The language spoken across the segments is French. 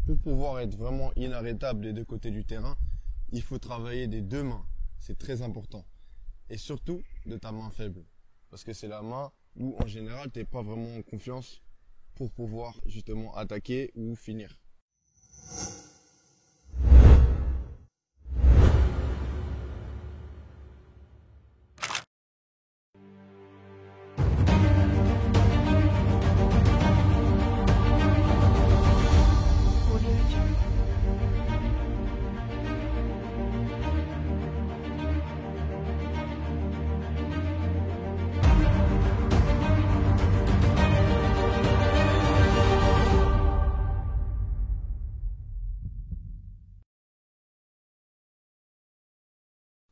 Pour pouvoir être vraiment inarrêtable des deux côtés du terrain, il faut travailler des deux mains. C'est très important. Et surtout de ta main faible. Parce que c'est la main où en général tu n'es pas vraiment en confiance pour pouvoir justement attaquer ou finir.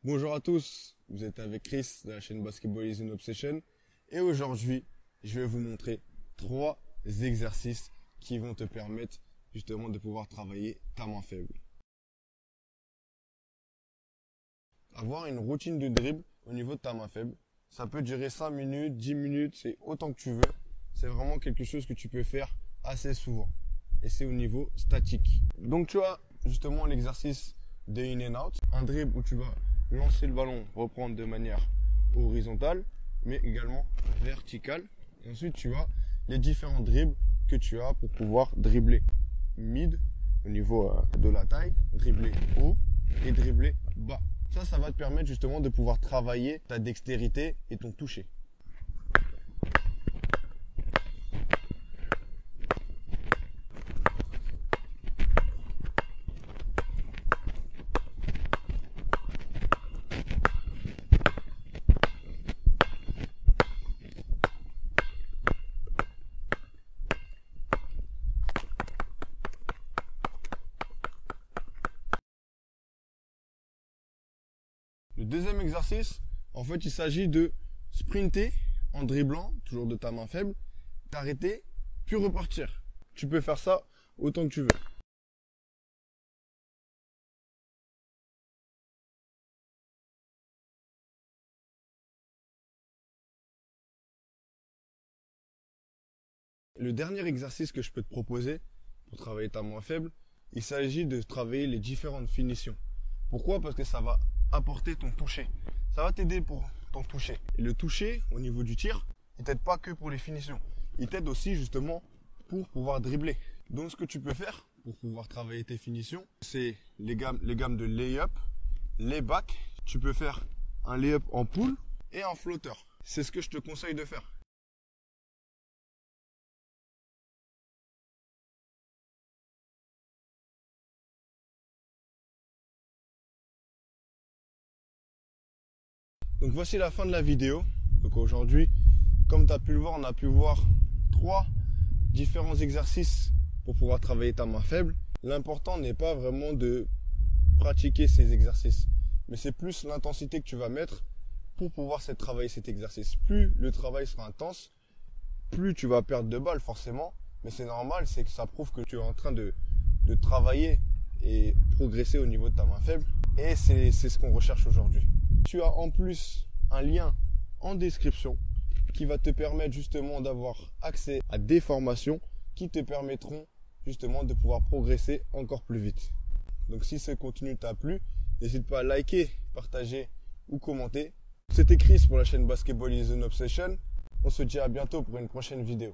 Bonjour à tous, vous êtes avec Chris de la chaîne Basketball is an Obsession et aujourd'hui je vais vous montrer 3 exercices qui vont te permettre justement de pouvoir travailler ta main faible. Avoir une routine de dribble au niveau de ta main faible, ça peut durer 5 minutes, 10 minutes, c'est autant que tu veux. C'est vraiment quelque chose que tu peux faire assez souvent et c'est au niveau statique. Donc tu as justement l'exercice de in and out, un dribble où tu vas lancer le ballon, reprendre de manière horizontale, mais également verticale. Et ensuite, tu as les différents dribbles que tu as pour pouvoir dribbler mid au niveau de la taille, dribbler haut et dribbler bas. Ça va te permettre justement de pouvoir travailler ta dextérité et ton toucher. Le deuxième exercice, en fait, il s'agit de sprinter en dribblant, toujours de ta main faible, t'arrêter, puis repartir. Tu peux faire ça autant que tu veux. Le dernier exercice que je peux te proposer pour travailler ta main faible, il s'agit de travailler les différentes finitions. Pourquoi? Parce que ça va apporter ton toucher. Ça va t'aider pour ton toucher. Et le toucher, au niveau du tir, il t'aide pas que pour les finitions. Il t'aide aussi justement pour pouvoir dribbler. Donc ce que tu peux faire pour pouvoir travailler tes finitions, c'est les gammes de lay-up, lay-back. Tu peux faire un lay-up en pull et un flotteur. C'est ce que je te conseille de faire. Donc voici la fin de la vidéo. Donc aujourd'hui, comme tu as pu le voir, on a pu voir 3 différents exercices pour pouvoir travailler ta main faible. L'important n'est pas vraiment de pratiquer ces exercices, mais c'est plus l'intensité que tu vas mettre pour pouvoir travailler cet exercice. Plus le travail sera intense, plus tu vas perdre de balles forcément, mais c'est normal, c'est que ça prouve que tu es en train de travailler et progresser au niveau de ta main faible. Et c'est ce qu'on recherche aujourd'hui. Tu as en plus un lien en description qui va te permettre justement d'avoir accès à des formations qui te permettront justement de pouvoir progresser encore plus vite. Donc si ce contenu t'a plu, n'hésite pas à liker, partager ou commenter. C'était Chris pour la chaîne Basketball is an Obsession. On se dit à bientôt pour une prochaine vidéo.